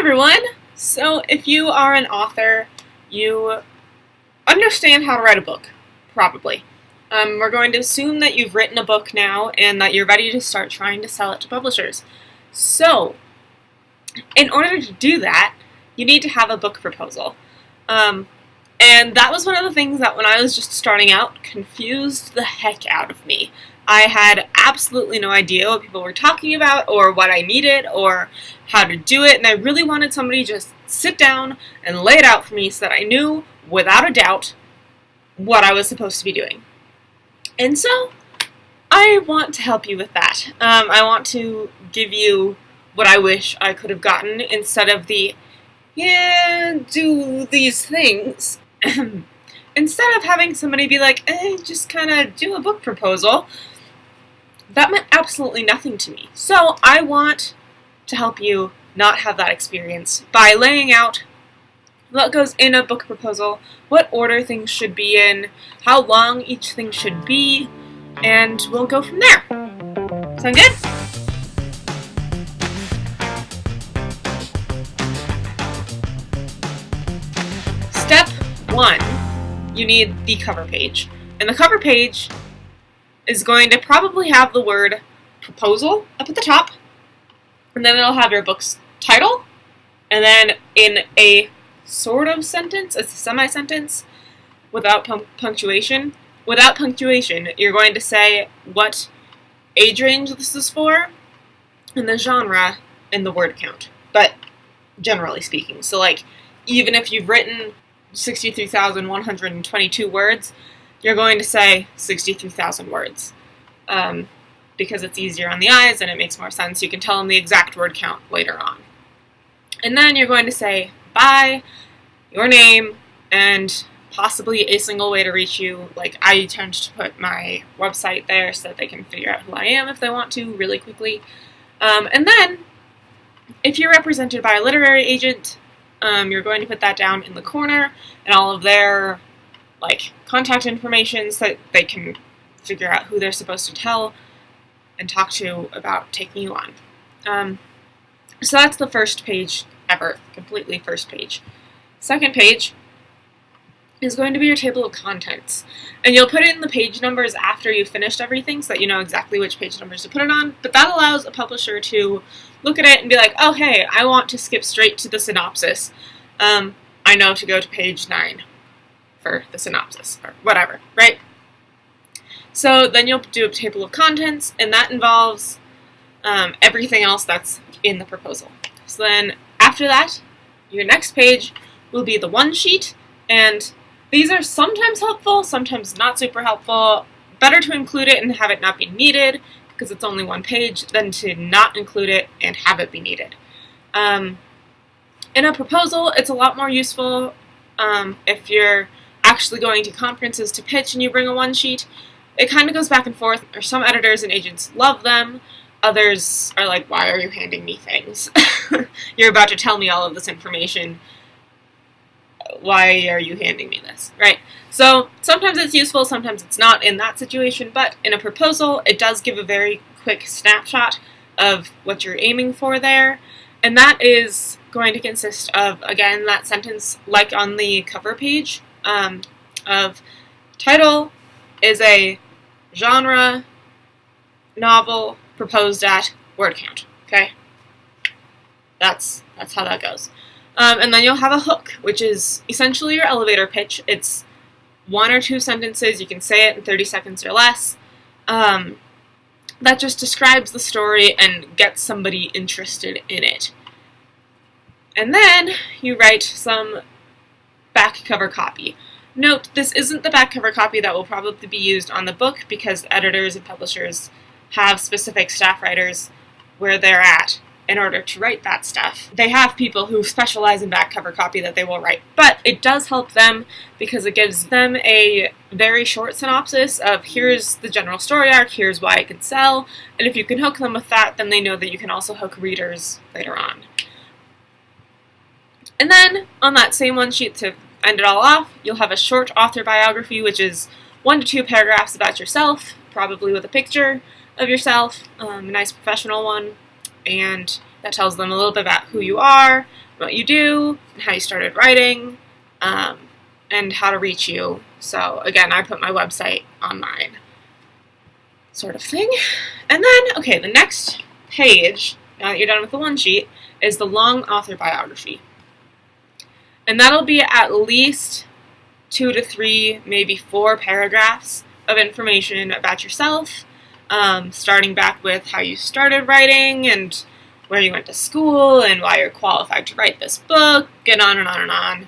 everyone! So if you are an author, you understand how to write a book, probably. We're going to assume that you've written a book now and that you're ready to start trying to sell it to publishers. So, in order to do that, you need to have a book proposal. And that was one of the things that when I was just starting out confused the heck out of me. I had absolutely no idea what people were talking about or what I needed or how to do it, and I really wanted somebody to just sit down and lay it out for me so that I knew without a doubt what I was supposed to be doing. And so I want to help you with that. I want to give you what I wish I could have gotten instead of the, do these things. Instead of having somebody be like, just kind of do a book proposal, that meant absolutely nothing to me. So I want to help you not have that experience by laying out what goes in a book proposal, what order things should be in, how long each thing should be, and we'll go from there. Sound good? Step 1, you need the cover page. And the cover page is going to probably have the word proposal up at the top, and then it'll have your book's title, and then in a sort of sentence, a semi-sentence, without punctuation. Without punctuation, you're going to say what age range this is for, and the genre, and the word count. But generally speaking, so like, even if you've written 63,122 words, you're going to say 63,000 words, because it's easier on the eyes and it makes more sense. You can tell them the exact word count later on. And then you're going to say bye, your name, and possibly a single way to reach you. Like, I tend to put my website there so that they can figure out who I am if they want to really quickly. And then, if you're represented by a literary agent, you're going to put that down in the corner and all of their contact information so that they can figure out who they're supposed to tell and talk to about taking you on. So that's the first page ever, completely first page. Second page is going to be your table of contents. And you'll put in the page numbers after you've finished everything so that you know exactly which page numbers to put it on, but that allows a publisher to look at it and be like, oh hey, I want to skip straight to the synopsis. I know to go to page 9. For the synopsis, or whatever, right? So then you'll do a table of contents, and that involves everything else that's in the proposal. So then, after that, your next page will be the one sheet, and these are sometimes helpful, sometimes not super helpful. Better to include it and have it not be needed, because it's only one page, than to not include it and have it be needed. In a proposal, it's a lot more useful if you're actually going to conferences to pitch and you bring a one sheet. It kind of goes back and forth. Or some editors and agents love them. Others are like, why are you handing me things? You're about to tell me all of this information. Why are you handing me this? Right? So sometimes it's useful, sometimes it's not in that situation, but in a proposal, it does give a very quick snapshot of what you're aiming for there. And that is going to consist of, again, that sentence like on the cover page, of title is a genre novel proposed at word count. Okay? That's how that goes. And then you'll have a hook, which is essentially your elevator pitch. It's 1 or 2 sentences. You can say it in 30 seconds or less. That just describes the story and gets somebody interested in it. And then you write some back cover copy. Note, this isn't the back cover copy that will probably be used on the book because editors and publishers have specific staff writers where they're at in order to write that stuff. They have people who specialize in back cover copy that they will write, but it does help them because it gives them a very short synopsis of here's the general story arc, here's why it could sell, and if you can hook them with that, then they know that you can also hook readers later on. And then, on that same one sheet to end it all off, you'll have a short author biography, which is 1 to 2 paragraphs about yourself, probably with a picture of yourself, a nice professional one, and that tells them a little bit about who you are, what you do, how you started writing, and how to reach you. So again, I put my website online, sort of thing. And then, okay, the next page, now that you're done with the one sheet, is the long author biography. And that'll be at least 2 to 3, maybe 4 paragraphs of information about yourself, starting back with how you started writing and where you went to school and why you're qualified to write this book, and on and on and on.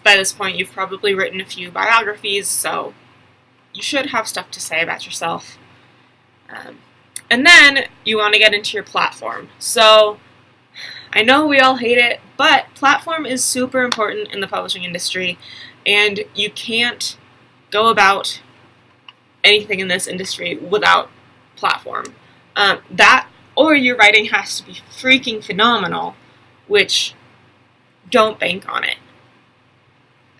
By this point, you've probably written a few biographies, so you should have stuff to say about yourself. And then you want to get into your platform. So I know we all hate it, but platform is super important in the publishing industry, and you can't go about anything in this industry without platform. That or your writing has to be freaking phenomenal, which don't bank on it.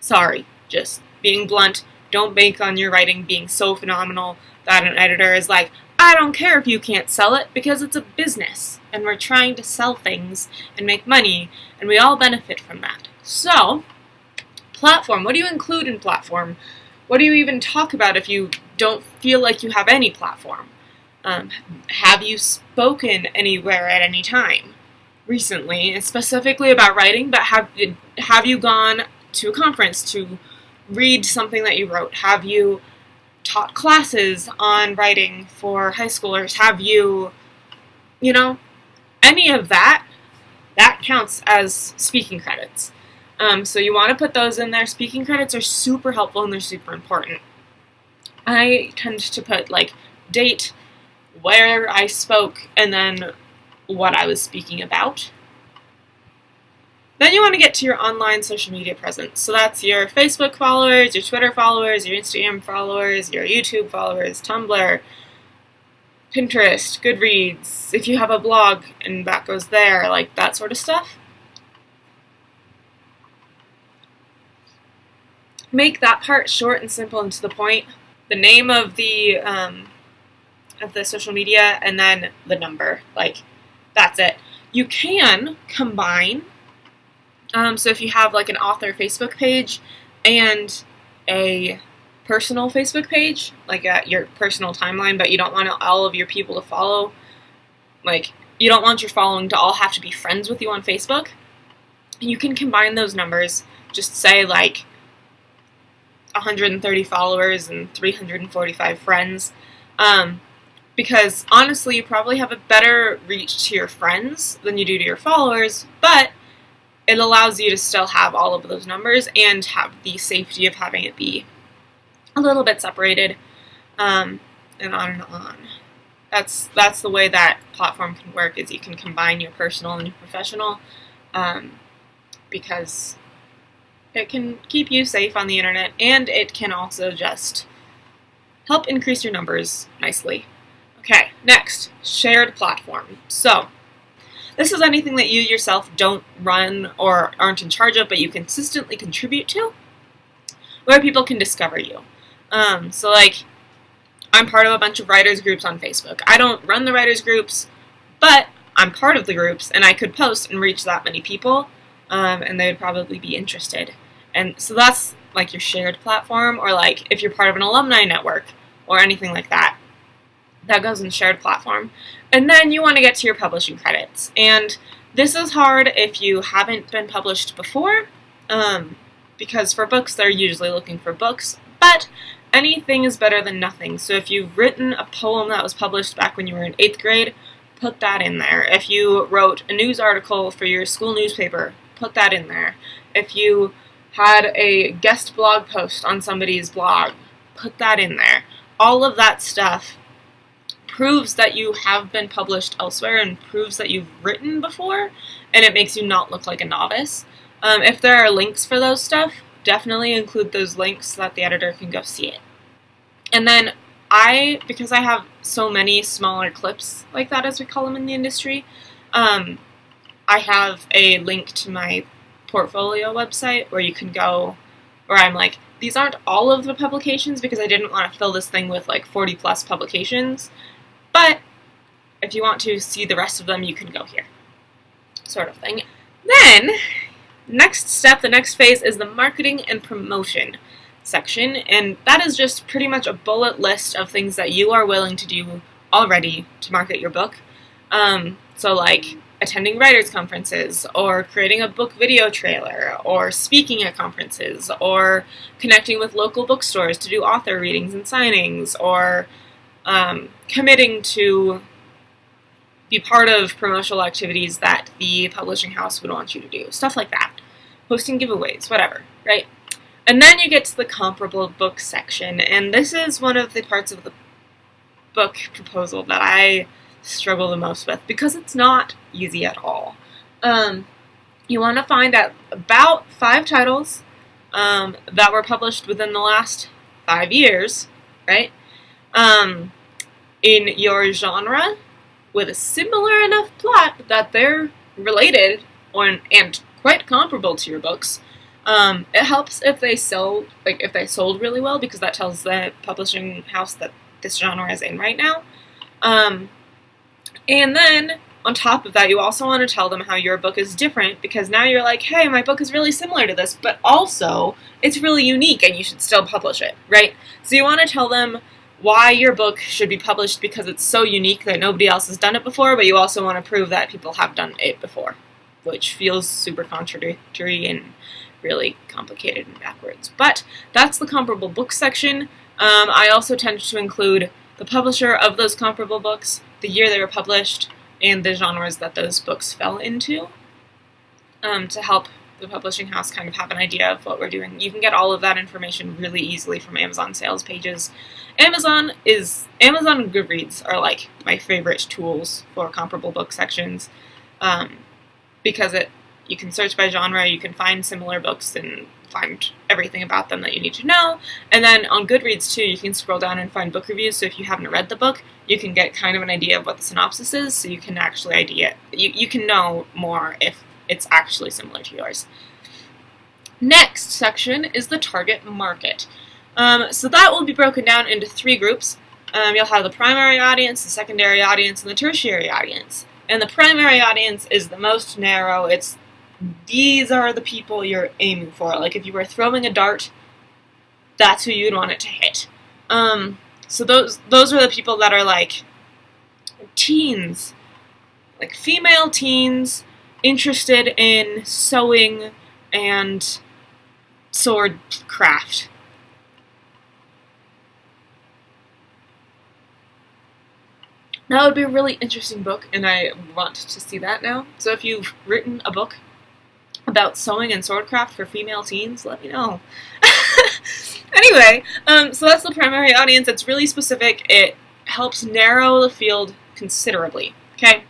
Sorry, just being blunt, don't bank on your writing being so phenomenal that an editor is like, I don't care if you can't sell it because it's a business and we're trying to sell things and make money and we all benefit from that. So, platform, what do you include in platform? What do you even talk about if you don't feel like you have any platform? Have you spoken anywhere at any time recently, specifically about writing, but have you gone to a conference to read something that you wrote? Have you taught classes on writing for high schoolers? Have you, any of that counts as speaking credits. So you want to put those in there. Speaking credits are super helpful and they're super important. I tend to put date, where I spoke, and then what I was speaking about. Then you want to get to your online social media presence. So that's your Facebook followers, your Twitter followers, your Instagram followers, your YouTube followers, Tumblr, Pinterest, Goodreads, if you have a blog and that goes there, that sort of stuff. Make that part short and simple and to the point. The name of the social media and then the number. That's it. You can combine. So if you have an author Facebook page and a personal Facebook page, your personal timeline, but you don't want all of your people to follow, you don't want your following to all have to be friends with you on Facebook, you can combine those numbers. Just say 130 followers and 345 friends, because honestly, you probably have a better reach to your friends than you do to your followers, but it allows you to still have all of those numbers and have the safety of having it be a little bit separated, and on and on. That's the way that platform can work, is you can combine your personal and your professional, because it can keep you safe on the internet, and it can also just help increase your numbers nicely. Okay, next, shared platform. So, this is anything that you yourself don't run or aren't in charge of, but you consistently contribute to, where people can discover you. So I'm part of a bunch of writers groups on Facebook. I don't run the writers groups, but I'm part of the groups, and I could post and reach that many people, and they would probably be interested. And so that's your shared platform, or if you're part of an alumni network or anything like that. That goes in shared platform. And then you want to get to your publishing credits. And this is hard if you haven't been published before, because for books, they're usually looking for books, but anything is better than nothing. So if you've written a poem that was published back when you were in 8th grade, put that in there. If you wrote a news article for your school newspaper, put that in there. If you had a guest blog post on somebody's blog, put that in there. All of that stuff proves that you have been published elsewhere and proves that you've written before, and it makes you not look like a novice. If there are links for those stuff, definitely include those links so that the editor can go see it. And then because I have so many smaller clips like that, as we call them in the industry, I have a link to my portfolio website where you can go, where I'm these aren't all of the publications because I didn't want to fill this thing with 40 plus publications, but if you want to see the rest of them, you can go here, sort of thing. Then, next step, the next phase is the marketing and promotion section, and that is just pretty much a bullet list of things that you are willing to do already to market your book. So like attending writers' conferences, or creating a book video trailer, or speaking at conferences, or connecting with local bookstores to do author readings and signings, or committing to be part of promotional activities that the publishing house would want you to do. Stuff like that. Hosting giveaways, whatever, right? And then you get to the comparable book section, and this is one of the parts of the book proposal that I struggle the most with, because it's not easy at all. You want to find out about 5 titles that were published within the last 5 years, right? In your genre, with a similar enough plot that they're related and quite comparable to your books. It helps if they sold really well, because that tells the publishing house that this genre is in right now. And then on top of that, you also want to tell them how your book is different, because now you're like, hey, my book is really similar to this, but also it's really unique and you should still publish it, right? So you want to tell them why your book should be published because it's so unique that nobody else has done it before, but you also want to prove that people have done it before, which feels super contradictory and really complicated and backwards. But that's the comparable books section. I also tend to include the publisher of those comparable books, the year they were published, and the genres that those books fell into, to help the publishing house kind of have an idea of what we're doing. You can get all of that information really easily from Amazon sales pages. Amazon and Goodreads are like my favorite tools for comparable book sections, because you can search by genre, you can find similar books and find everything about them that you need to know. And then on Goodreads too, you can scroll down and find book reviews, so if you haven't read the book, you can get kind of an idea of what the synopsis is, so you can actually you can know more if it's actually similar to yours. Next section is the target market. So that will be broken down into 3 groups. You'll have the primary audience, the secondary audience, and the tertiary audience. And the primary audience is the most narrow. These are the people you're aiming for. Like if you were throwing a dart, that's who you'd want it to hit. So those are the people that are like teens, like female teens interested in sewing and sword craft. That would be a really interesting book, and I want to see that now. So if you've written a book about sewing and swordcraft for female teens, let me know. Anyway, so that's the primary audience. It's really specific. It helps narrow the field considerably, okay?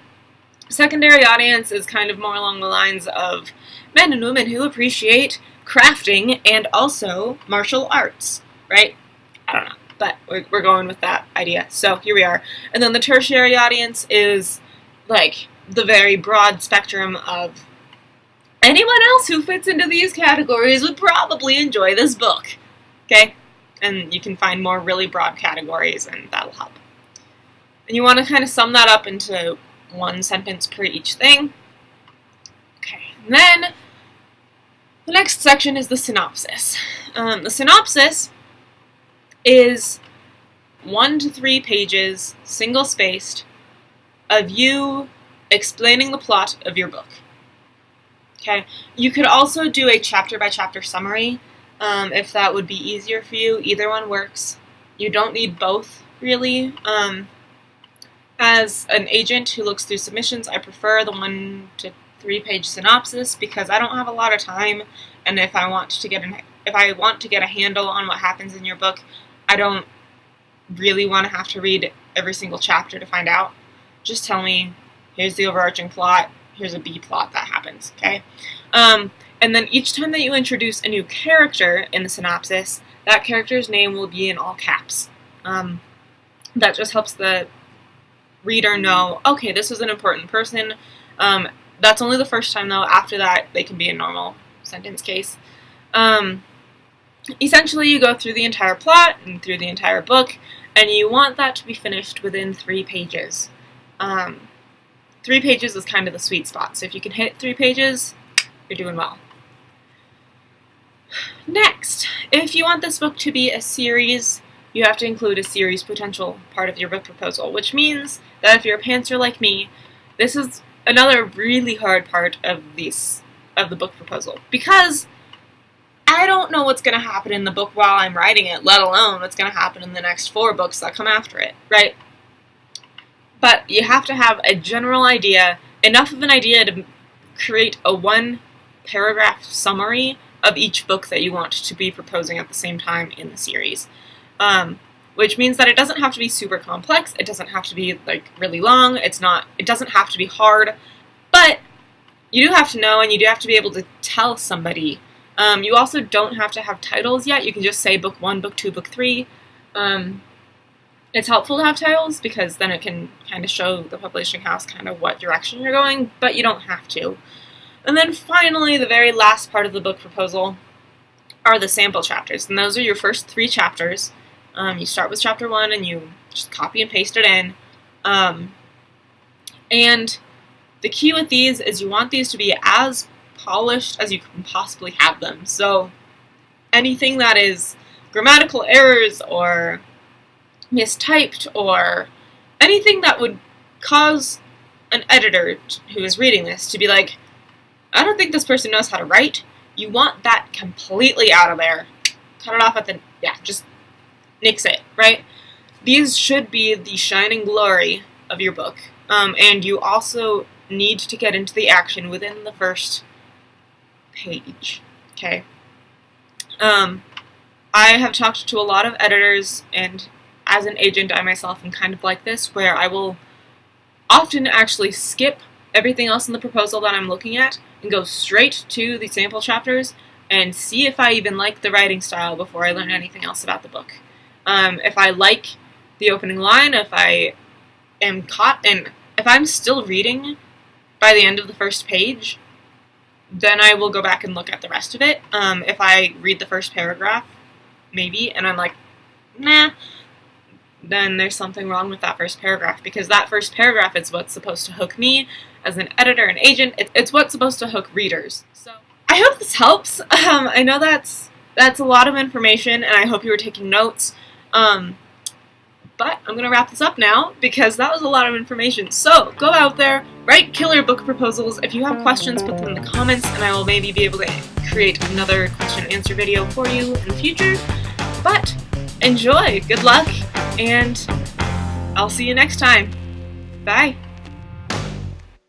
Secondary audience is kind of more along the lines of men and women who appreciate crafting and also martial arts, right? I don't know, but we're going with that idea. So here we are. And then the tertiary audience is like the very broad spectrum of anyone else who fits into these categories would probably enjoy this book, okay? And you can find more really broad categories, and that'll help. And you want to kind of sum that up into 1 sentence per each thing. Okay, and then the next section is the synopsis. The synopsis is 1 to 3 pages, single-spaced, of you explaining the plot of your book. Okay, you could also do a chapter-by-chapter summary, if that would be easier for you. Either one works. You don't need both, really. As an agent who looks through submissions, I prefer the 1 to 3 page synopsis, because I don't have a lot of time, and if I want to get a handle on what happens in your book, I don't really want to have to read every single chapter to find out. Just tell me, here's the overarching plot, here's a B plot that happens, okay? And then each time that you introduce a new character in the synopsis, that character's name will be in all caps. That just helps the reader know, okay, this is an important person. That's only the first time, though. After that, they can be a normal sentence case. Essentially, you go through the entire plot and through the entire book, and you want that to be finished within 3 pages. 3 pages is kind of the sweet spot. So if you can hit 3 pages, you're doing well. Next, if you want this book to be a series, you have to include a series potential part of your book proposal, which means that if you're a pantser like me, this is another really hard part of the book proposal, because I don't know what's going to happen in the book while I'm writing it, let alone what's going to happen in the next 4 books that come after it, right? But you have to have a general idea, enough of an idea to create a 1-paragraph summary of each book that you want to be proposing at the same time in the series. Which means that it doesn't have to be super complex, it doesn't have to be like really long, it doesn't have to be hard, but you do have to know and you do have to be able to tell somebody. You also don't have to have titles yet, you can just say book 1, book 2, book 3. It's helpful to have titles because then it can kind of show the publishing house kind of what direction you're going, but you don't have to. And then finally, the very last part of the book proposal are the sample chapters, and those are your first 3 chapters. You start with chapter 1 and you just copy and paste it in. And the key with these is you want these to be as polished as you can possibly have them. So anything that is grammatical errors or mistyped or anything that would cause an editor who is reading this to be like, I don't think this person knows how to write, you want that completely out of there. Cut it off at the, just nix it, right? These should be the shining glory of your book. And you also need to get into the action within the first page, okay? I have talked to a lot of editors, and as an agent, I myself am kind of like this, where I will often actually skip everything else in the proposal that I'm looking at and go straight to the sample chapters and see if I even like the writing style before I learn anything else about the book. If I like the opening line, if I am caught, and if I'm still reading by the end of the first page, then I will go back and look at the rest of it. If I read the first paragraph, maybe, and I'm like, nah, then there's something wrong with that first paragraph, because that first paragraph is what's supposed to hook me as an editor and agent. It's what's supposed to hook readers. So I hope this helps. I know that's a lot of information, and I hope you were taking notes. But I'm going to wrap this up now, because that was a lot of information. So go out there, write killer book proposals. If you have questions, put them in the comments, and I will maybe be able to create another question and answer video for you in the future. But enjoy, good luck, and I'll see you next time. Bye.